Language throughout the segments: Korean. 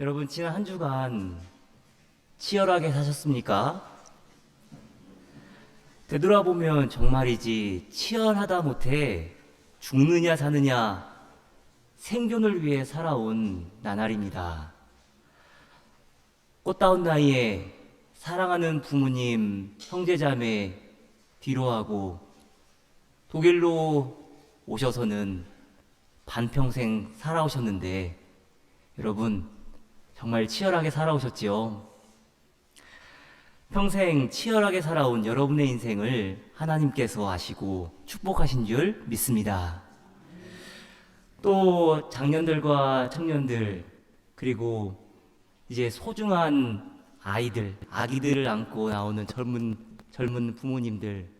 여러분, 지난 한 주간 치열하게 사셨습니까? 되돌아보면 정말이지 치열하다 못해 죽느냐 사느냐 생존을 위해 살아온 나날입니다. 꽃다운 나이에 사랑하는 부모님, 형제자매 뒤로하고 독일로 오셔서는 반평생 살아오셨는데 여러분 정말 치열하게 살아오셨지요. 평생 치열하게 살아온 여러분의 인생을 하나님께서 아시고 축복하신 줄 믿습니다. 또 장년들과 청년들, 그리고 이제 소중한 아이들, 아기들을 안고 나오는 젊은 부모님들,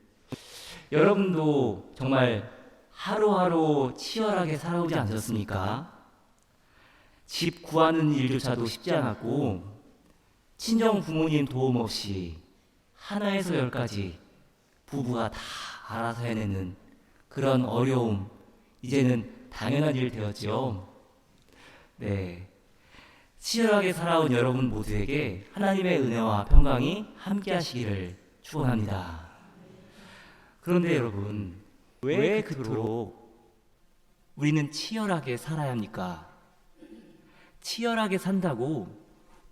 여러분도 정말 하루하루 치열하게 살아오지 않으셨습니까? 집 구하는 일조차도 쉽지 않았고, 친정 부모님 도움 없이 하나에서 열까지 부부가 다 알아서 해내는 그런 어려움, 이제는 당연한 일 되었죠. 네. 치열하게 살아온 여러분 모두에게 하나님의 은혜와 평강이 함께 하시기를 축원합니다. 그런데 여러분, 왜 그토록 우리는 치열하게 살아야 합니까? 치열하게 산다고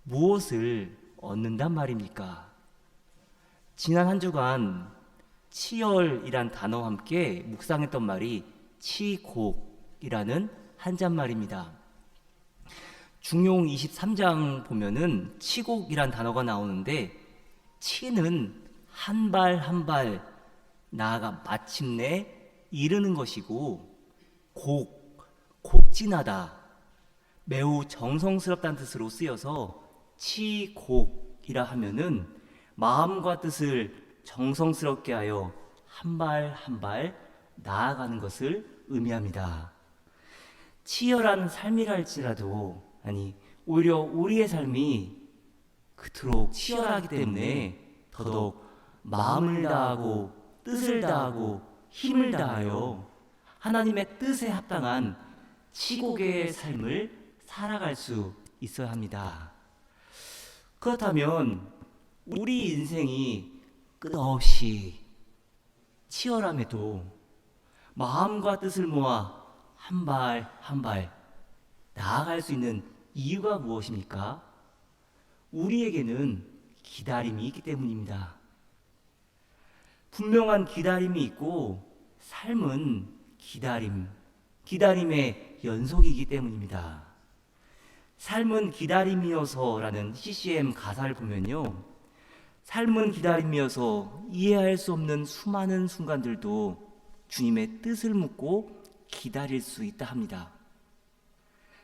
무엇을 얻는단 말입니까? 지난 한 주간 치열이란 단어와 함께 묵상했던 말이 치곡이라는 한자말입니다. 중용 23장 보면은 치곡이란 단어가 나오는데, 치는 한 발 한 발 나아가 마침내 이르는 것이고, 곡진하다, 매우 정성스럽다는 뜻으로 쓰여서 치곡이라 하면은 마음과 뜻을 정성스럽게 하여 한 발 한 발 나아가는 것을 의미합니다. 치열한 삶이랄지라도, 아니 오히려 우리의 삶이 그토록 치열하기 때문에 더더욱 마음을 다하고 뜻을 다하고 힘을 다하여 하나님의 뜻에 합당한 치곡의 삶을 살아갈 수 있어야 합니다. 그렇다면 우리 인생이 끝없이 치열함에도 마음과 뜻을 모아 한 발 한 발 나아갈 수 있는 이유가 무엇입니까? 우리에게는 기다림이 있기 때문입니다. 분명한 기다림이 있고 삶은 기다림의 연속이기 때문입니다. 삶은 기다림이어서라는 CCM 가사를 보면요, 삶은 기다림이어서 이해할 수 없는 수많은 순간들도 주님의 뜻을 묻고 기다릴 수 있다 합니다.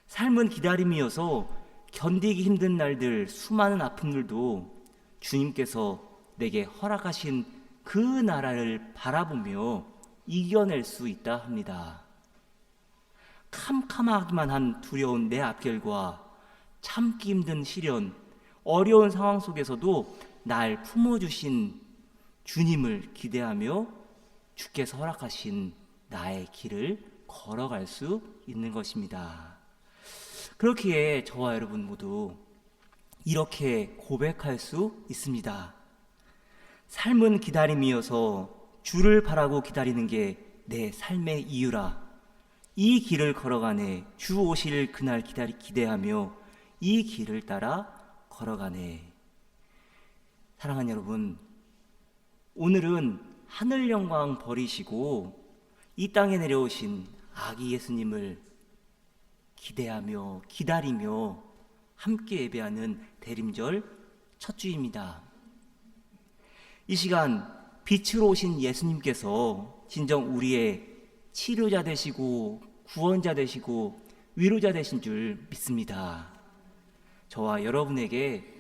삶은 기다림이어서 견디기 힘든 날들, 수많은 아픔들도 주님께서 내게 허락하신 그 나라를 바라보며 이겨낼 수 있다 합니다. 캄캄하기만 한 두려운 내 앞길과 참기 힘든 시련, 어려운 상황 속에서도 날 품어주신 주님을 기대하며 주께서 허락하신 나의 길을 걸어갈 수 있는 것입니다. 그렇기에 저와 여러분 모두 이렇게 고백할 수 있습니다. 삶은 기다림이어서 주를 바라고 기다리는 게 내 삶의 이유라. 이 길을 걸어가네. 주 오실 그날 기대하며 이 길을 따라 걸어가네. 사랑하는 여러분, 오늘은 하늘 영광 버리시고 이 땅에 내려오신 아기 예수님을 기대하며 기다리며 함께 예배하는 대림절 첫 주입니다. 이 시간 빛으로 오신 예수님께서 진정 우리의 치료자 되시고 구원자 되시고 위로자 되신 줄 믿습니다. 저와 여러분에게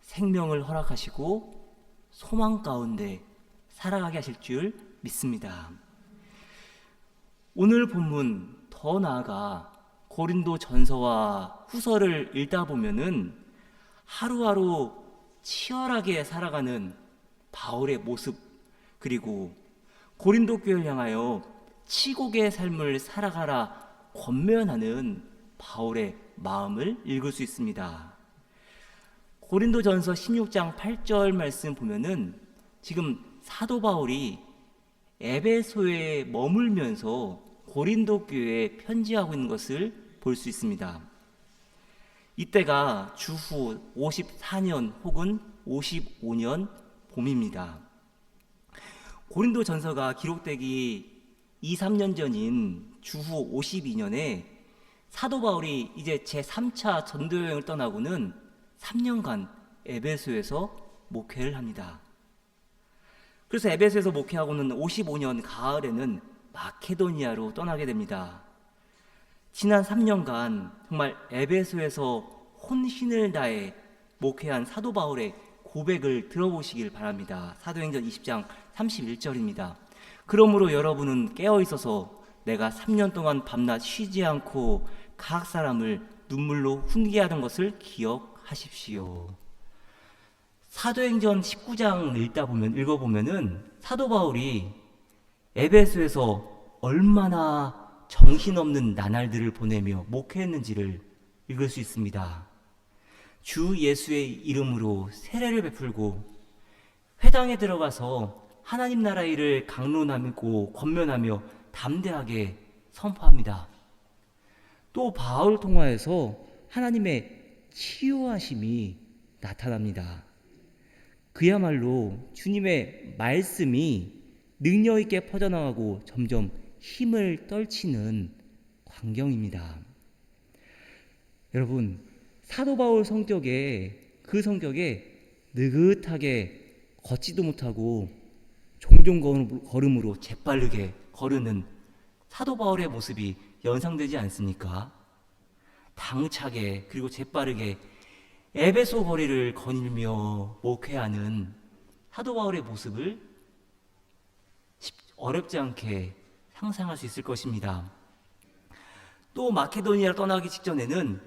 생명을 허락하시고 소망 가운데 살아가게 하실 줄 믿습니다. 오늘 본문, 더 나아가 고린도 전서와 후서를 읽다 보면은 하루하루 치열하게 살아가는 바울의 모습, 그리고 고린도 교회를 향하여 치곡의 삶을 살아가라 권면하는 바울의 마음을 읽을 수 있습니다. 고린도전서 16장 8절 말씀 보면은 지금 사도 바울이 에베소에 머물면서 고린도 교회에 편지하고 있는 것을 볼 수 있습니다. 이때가 주후 54년 혹은 55년 봄입니다. 고린도 전서가 기록되기 2, 3년 전인 주후 52년에 사도 바울이 이제 제3차 전도여행을 떠나고는 3년간 에베소에서 목회를 합니다. 그래서 에베소에서 목회하고는 55년 가을에는 마케도니아로 떠나게 됩니다. 지난 3년간 정말 에베소에서 혼신을 다해 목회한 사도 바울의 고백을 들어보시길 바랍니다. 사도행전 20장 31절입니다. 그러므로 여러분은 깨어있어서 내가 3년 동안 밤낮 쉬지 않고 각 사람을 눈물로 훈계하던 것을 기억하십시오. 사도행전 19장 읽어보면은 사도 바울이 에베소에서 얼마나 정신없는 나날들을 보내며 목회했는지를 읽을 수 있습니다. 주 예수의 이름으로 세례를 베풀고 회당에 들어가서 하나님 나라 일을 강론하고 권면하며 담대하게 선포합니다. 또 바울 통하여서 하나님의 치유하심이 나타납니다. 그야말로 주님의 말씀이 능력 있게 퍼져나가고 점점 힘을 떨치는 광경입니다. 여러분, 사도 바울 그 성격에 느긋하게 걷지도 못하고 종종 걸음으로 재빠르게 거르는 사도 바울의 모습이 연상되지 않습니까? 당차게 그리고 재빠르게 에베소 거리를 거닐며 목회하는 사도 바울의 모습을 어렵지 않게 상상할 수 있을 것입니다. 또 마케도니아를 떠나기 직전에는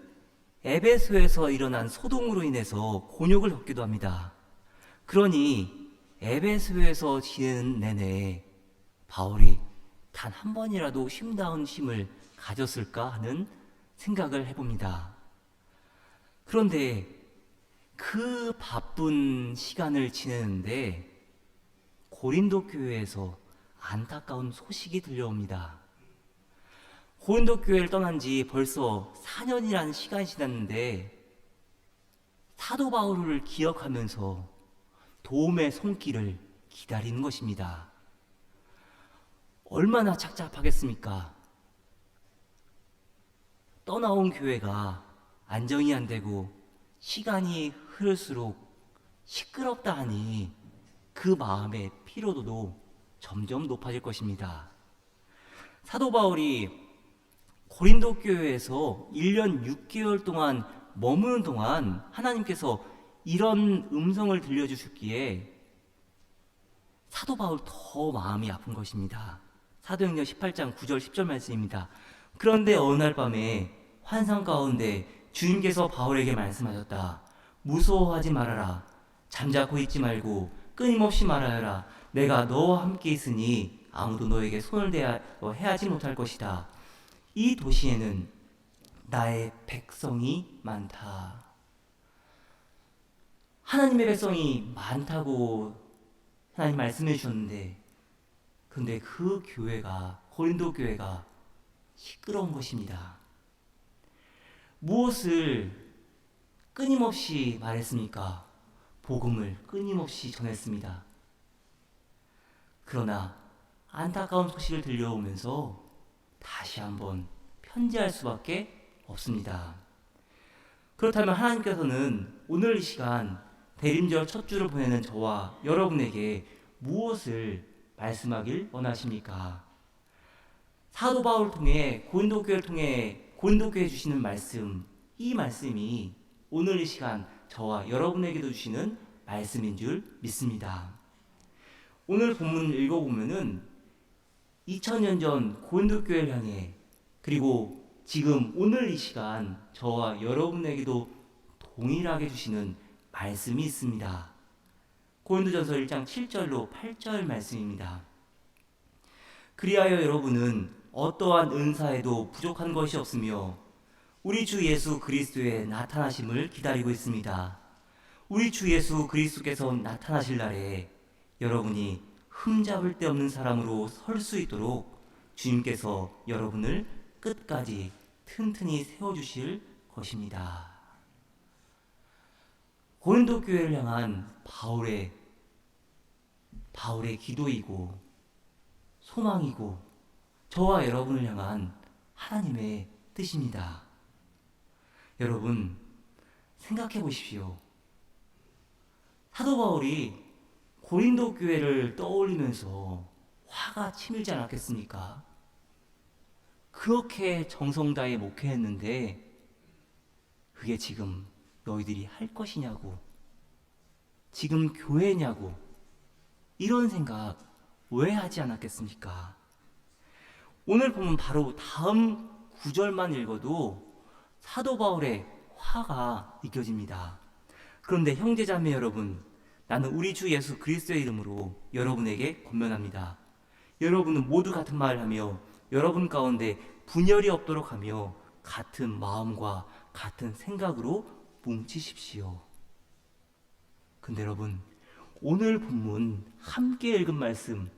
에베소에서 일어난 소동으로 인해서 곤욕을 겪기도 합니다. 그러니 에베소에서 지내는 내내 바울이 단 한 번이라도 쉼다운 쉼을 가졌을까 하는 생각을 해봅니다. 그런데 그 바쁜 시간을 지내는데 고린도 교회에서 안타까운 소식이 들려옵니다. 고린도 교회를 떠난 지 벌써 4년이라는 시간이 지났는데 사도 바울을 기억하면서 도움의 손길을 기다리는 것입니다. 얼마나 착잡하겠습니까? 떠나온 교회가 안정이 안 되고 시간이 흐를수록 시끄럽다 하니 그 마음의 피로도도 점점 높아질 것입니다. 사도 바울이 고린도 교회에서 1년 6개월 동안 머무는 동안 하나님께서 이런 음성을 들려주셨기에 사도 바울 더 마음이 아픈 것입니다. 사도행전 18장 9절 10절 말씀입니다. 그런데 어느 날 밤에 환상 가운데 주님께서 바울에게 말씀하셨다. 무서워하지 말아라. 잠자코 있지 말고 끊임없이 말하여라. 내가 너와 함께 있으니 아무도 너에게 손을 해하지 못할 것이다. 이 도시에는 나의 백성이 많다. 하나님의 백성이 많다고 하나님 말씀해 주셨는데 근데 그 교회가 고린도 교회가 시끄러운 것입니다. 무엇을 끊임없이 말했습니까? 복음을 끊임없이 전했습니다. 그러나 안타까운 소식을 들려오면서 다시 한번 편지할 수밖에 없습니다. 그렇다면 하나님께서는 오늘 이 시간 대림절 첫 주를 보내는 저와 여러분에게 무엇을 말씀하길 원하십니까? 사도 바울을 통해 고린도 교회에 주시는 말씀, 이 말씀이 오늘 이 시간 저와 여러분에게도 주시는 말씀인 줄 믿습니다. 오늘 본문을 읽어보면은 2000년 전 고린도 교회를 향해 그리고 지금 오늘 이 시간 저와 여러분에게도 동일하게 주시는 말씀이 있습니다. 고린도전서 1장 7절로 8절 말씀입니다. 그리하여 여러분은 어떠한 은사에도 부족한 것이 없으며 우리 주 예수 그리스도의 나타나심을 기다리고 있습니다. 우리 주 예수 그리스도께서 나타나실 날에 여러분이 흠잡을 데 없는 사람으로 설 수 있도록 주님께서 여러분을 끝까지 튼튼히 세워주실 것입니다. 고린도 교회를 향한 바울의 기도이고 소망이고 저와 여러분을 향한 하나님의 뜻입니다. 여러분 생각해 보십시오. 사도 바울이 고린도 교회를 떠올리면서 화가 치밀지 않았겠습니까? 그렇게 정성 다해 목회했는데 그게 지금 너희들이 할 것이냐고, 지금 교회냐고, 이런 생각 왜 하지 않았겠습니까? 오늘 보면 바로 다음 구절만 읽어도 사도 바울의 화가 느껴집니다. 그런데 형제자매 여러분, 나는 우리 주 예수 그리스도의 이름으로 여러분에게 권면합니다. 여러분은 모두 같은 말을 하며 여러분 가운데 분열이 없도록 하며 같은 마음과 같은 생각으로 뭉치십시오. 근데 여러분, 오늘 본문 함께 읽은 말씀,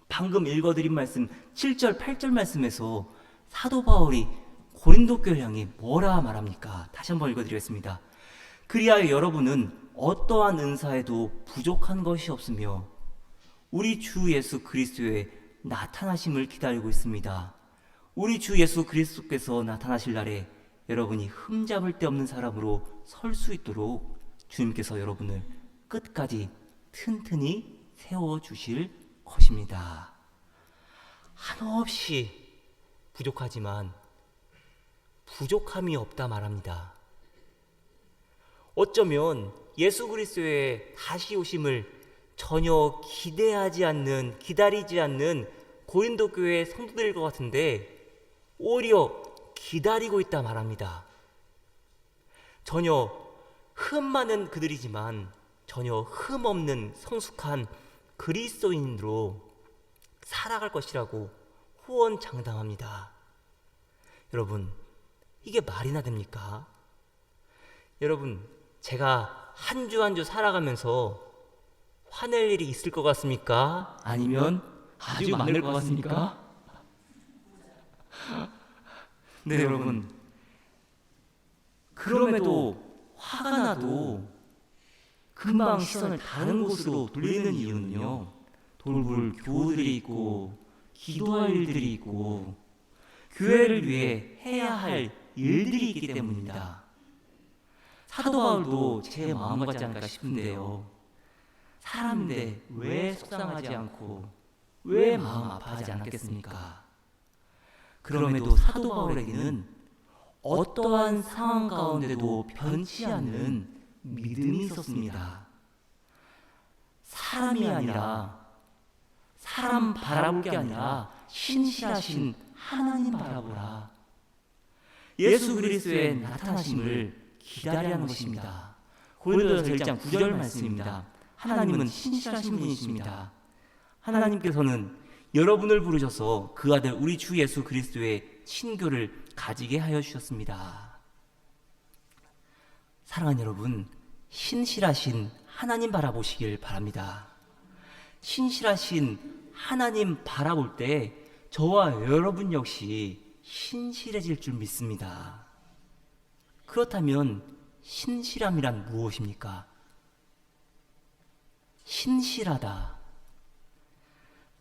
방금 읽어드린 말씀 7절 8절 말씀에서 사도 바울이 고린도 교회를 향해 뭐라 말합니까? 다시 한번 읽어드리겠습니다. 그리하여 여러분은 어떠한 은사에도 부족한 것이 없으며 우리 주 예수 그리스도의 나타나심을 기다리고 있습니다. 우리 주 예수 그리스도께서 나타나실 날에 여러분이 흠잡을 데 없는 사람으로 설 수 있도록 주님께서 여러분을 끝까지 튼튼히 세워주실 것입니다. 한없이 부족하지만 부족함이 없다 말합니다. 어쩌면 예수 그리스도의 다시 오심을 전혀 기다리지 않는 고린도 교회의 성도들일 것 같은데 오히려 기다리고 있다 말합니다. 전혀 흠 많은 그들이지만 전혀 흠 없는 성숙한 그리스도인으로 살아갈 것이라고 호언장담합니다. 여러분, 이게 말이나 됩니까? 여러분, 제가 한 주 한 주 살아가면서 화낼 일이 있을 것 같습니까? 아니면 아주 많을 것 같습니까? 네, 여러분. 그럼에도 화가 나도 금방 시선을 다른 곳으로 돌리는 이유는요, 돌볼 교우들이 있고 기도할 일들이 있고 교회를 위해 해야 할 일들이 있기 때문입니다. 사도 바울도 제 마음 같지 않을까 싶은데요, 사람인데 왜 속상하지 않고 왜 마음 아파하지 않았겠습니까? 그럼에도 사도 바울에게는 어떠한 상황 가운데도 변치 않는 믿음이 있었습니다. 사람이 아니라, 사람 바라볼 게 아니라 신실하신 하나님 바라보라. 예수 그리스도의 나타나심을 기다리라는 것입니다. 고린도전서 1장 9절 말씀입니다. 하나님은 신실하신 분이십니다. 하나님께서는 여러분을 부르셔서 그 아들 우리 주 예수 그리스도의 친교를 가지게 하여 주셨습니다. 사랑하는 여러분, 신실하신 하나님 바라보시길 바랍니다. 신실하신 하나님 바라볼 때 저와 여러분 역시 신실해질 줄 믿습니다. 그렇다면 신실함이란 무엇입니까? 신실하다.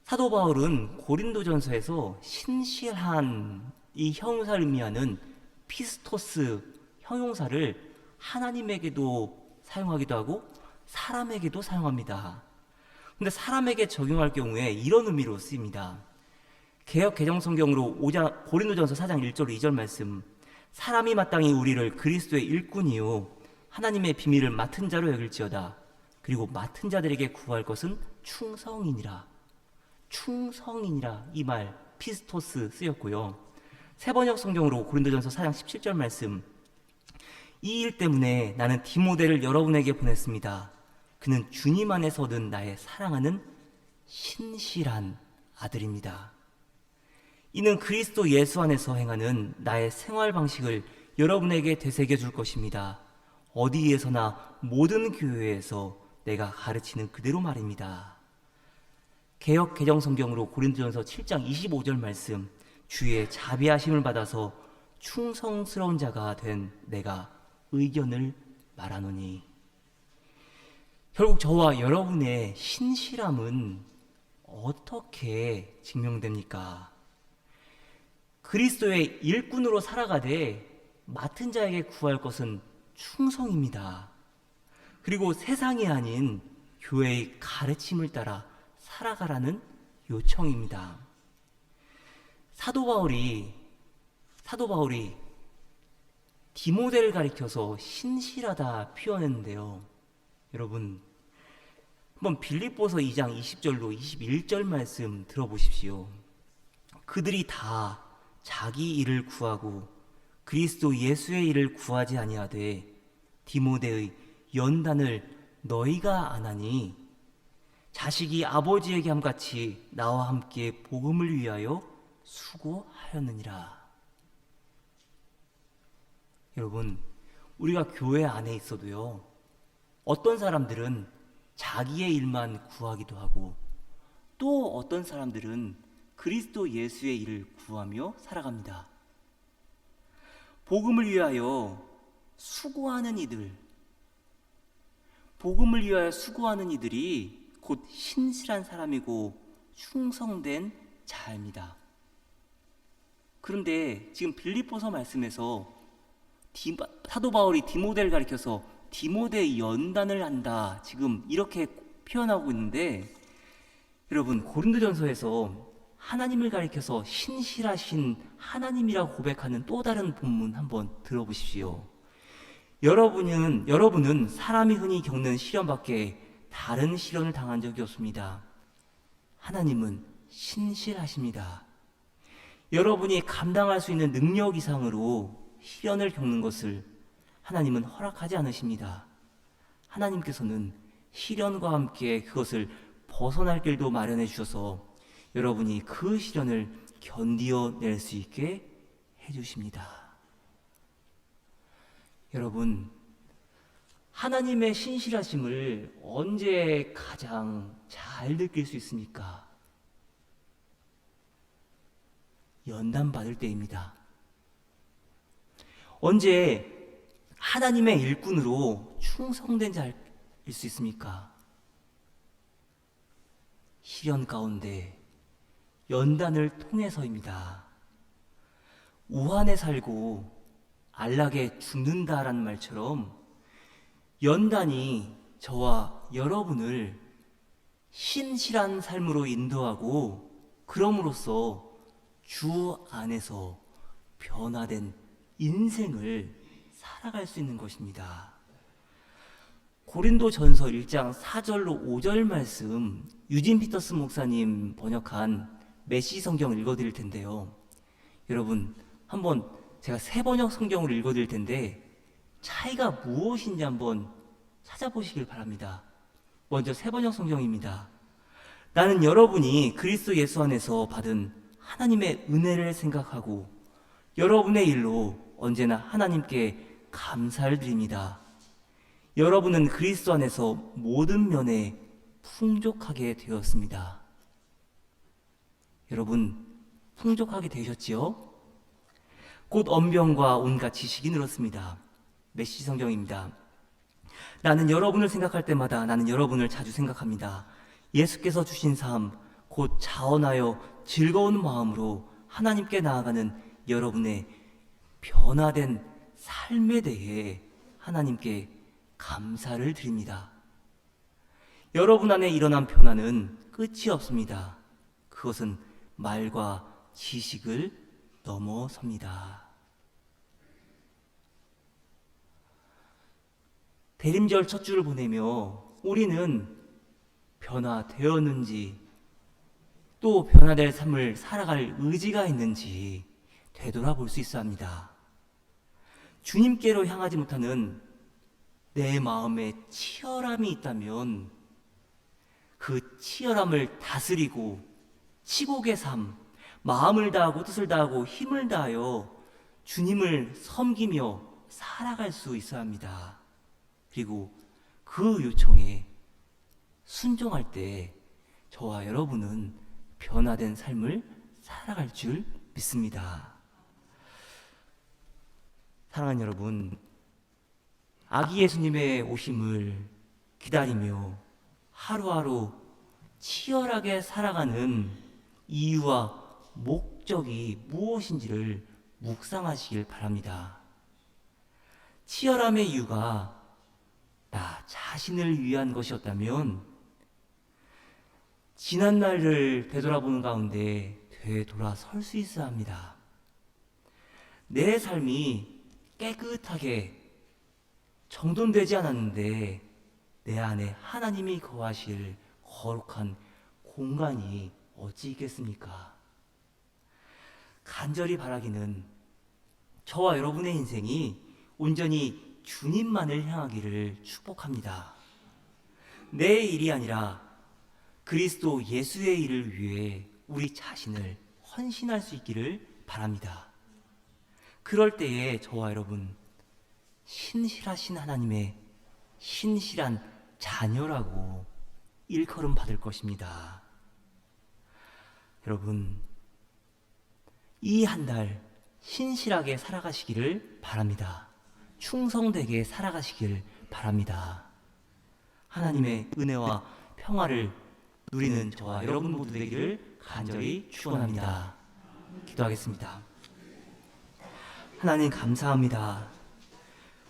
사도 바울은 고린도전서에서 신실한 이 형용사를 의미하는 피스토스 형용사를 하나님에게도 사용하기도 하고 사람에게도 사용합니다. 근데 사람에게 적용할 경우에 이런 의미로 쓰입니다. 개역 개정 성경으로 고린도전서 4장 1절 2절 말씀, 사람이 마땅히 우리를 그리스도의 일꾼이요 하나님의 비밀을 맡은 자로 여길지어다. 그리고 맡은 자들에게 구할 것은 충성이니라. 충성이니라, 이 말 피스토스 쓰였고요. 세번역 성경으로 고린도전서 4장 17절 말씀, 이 일 때문에 나는 디모데를 여러분에게 보냈습니다. 그는 주님 안에서 얻은 나의 사랑하는 신실한 아들입니다. 이는 그리스도 예수 안에서 행하는 나의 생활 방식을 여러분에게 되새겨 줄 것입니다. 어디에서나 모든 교회에서 내가 가르치는 그대로 말입니다. 개역 개정 성경으로 고린도전서 7장 25절 말씀, 주의 자비하심을 받아서 충성스러운 자가 된 내가 의견을 말하노니. 결국 저와 여러분의 신실함은 어떻게 증명됩니까? 그리스도의 일꾼으로 살아가되 맡은 자에게 구할 것은 충성입니다. 그리고 세상이 아닌 교회의 가르침을 따라 살아가라는 요청입니다. 사도 바울이 디모데를 가리켜서 신실하다 표현했는데요. 여러분, 한번 빌립보서 2장 20절로 21절 말씀 들어보십시오. 그들이 다 자기 일을 구하고 그리스도 예수의 일을 구하지 아니하되 디모데의 연단을 너희가 안 하니 자식이 아버지에게 함같이 나와 함께 복음을 위하여 수고하였느니라. 여러분, 우리가 교회 안에 있어도요, 어떤 사람들은 자기의 일만 구하기도 하고 또 어떤 사람들은 그리스도 예수의 일을 구하며 살아갑니다. 복음을 위하여 수고하는 이들이 곧 신실한 사람이고 충성된 자입니다. 그런데 지금 빌립보서 말씀에서 사도 바울이 디모데를 가리켜서 디모데의 연단을 한다, 지금 이렇게 표현하고 있는데, 여러분, 고린도전서에서 하나님을 가리켜서 신실하신 하나님이라고 고백하는 또 다른 본문 한번 들어보십시오. 여러분은 사람이 흔히 겪는 시련밖에 다른 시련을 당한 적이 없습니다. 하나님은 신실하십니다. 여러분이 감당할 수 있는 능력 이상으로 시련을 겪는 것을 하나님은 허락하지 않으십니다. 하나님께서는 시련과 함께 그것을 벗어날 길도 마련해 주셔서 여러분이 그 시련을 견디어낼 수 있게 해주십니다. 여러분, 하나님의 신실하심을 언제 가장 잘 느낄 수 있습니까? 연단 받을 때입니다. 언제 하나님의 일꾼으로 충성된 자일 수 있습니까? 시련 가운데 연단을 통해서입니다. 우한에 살고 안락에 죽는다라는 말처럼 연단이 저와 여러분을 신실한 삶으로 인도하고 그럼으로써 주 안에서 변화된 인생을 살아갈 수 있는 것입니다. 고린도전서 1장 4절로 5절 말씀, 유진 피터스 목사님 번역한 메시 성경 읽어드릴 텐데요. 여러분, 한번 제가 새 번역 성경을 읽어드릴 텐데 차이가 무엇인지 한번 찾아보시길 바랍니다. 먼저 새 번역 성경입니다. 나는 여러분이 그리스도 예수 안에서 받은 하나님의 은혜를 생각하고 여러분의 일로 언제나 하나님께 감사를 드립니다. 여러분은 그리스도 안에서 모든 면에 풍족하게 되었습니다. 여러분, 풍족하게 되셨지요? 곧 언변과 온갖 지식이 늘었습니다. 메시 성경입니다. 나는 여러분을 생각할 때마다 나는 여러분을 자주 생각합니다. 예수께서 주신 삶, 곧 자원하여 즐거운 마음으로 하나님께 나아가는 여러분의 변화된 삶에 대해 하나님께 감사를 드립니다. 여러분 안에 일어난 변화는 끝이 없습니다. 그것은 말과 지식을 넘어섭니다. 대림절 첫 주를 보내며 우리는 변화되었는지 또 변화될 삶을 살아갈 의지가 있는지 되돌아볼 수 있어야 합니다. 주님께로 향하지 못하는 내 마음에 치열함이 있다면 그 치열함을 다스리고 치곡의 삶, 마음을 다하고 뜻을 다하고 힘을 다하여 주님을 섬기며 살아갈 수 있어야 합니다. 그리고 그 요청에 순종할 때 저와 여러분은 변화된 삶을 살아갈 줄 믿습니다. 사랑하는 여러분, 아기 예수님의 오심을 기다리며 하루하루 치열하게 살아가는 이유와 목적이 무엇인지를 묵상하시길 바랍니다. 치열함의 이유가 나 자신을 위한 것이었다면 지난 날을 되돌아보는 가운데 되돌아설 수 있어야 합니다. 내 삶이 깨끗하게 정돈되지 않았는데 내 안에 하나님이 거하실 거룩한 공간이 어찌 있겠습니까? 간절히 바라기는 저와 여러분의 인생이 온전히 주님만을 향하기를 축복합니다. 내 일이 아니라 그리스도 예수의 일을 위해 우리 자신을 헌신할 수 있기를 바랍니다. 그럴 때에 저와 여러분 신실하신 하나님의 신실한 자녀라고 일컬음 받을 것입니다. 여러분, 이 한 달 신실하게 살아가시기를 바랍니다. 충성되게 살아가시길 바랍니다. 하나님의 은혜와 평화를 누리는 저와 여러분 모두 되기를 간절히 축원합니다. 기도하겠습니다. 하나님 감사합니다.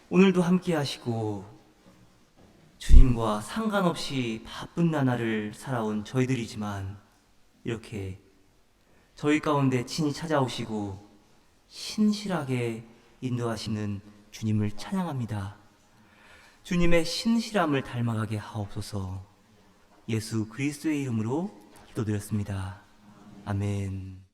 오늘도 함께 하시고 주님과 상관없이 바쁜 나날을 살아온 저희들이지만 이렇게 저희 가운데 친히 찾아오시고 신실하게 인도하시는 주님을 찬양합니다. 주님의 신실함을 닮아가게 하옵소서. 예수 그리스도의 이름으로 기도드렸습니다. 아멘.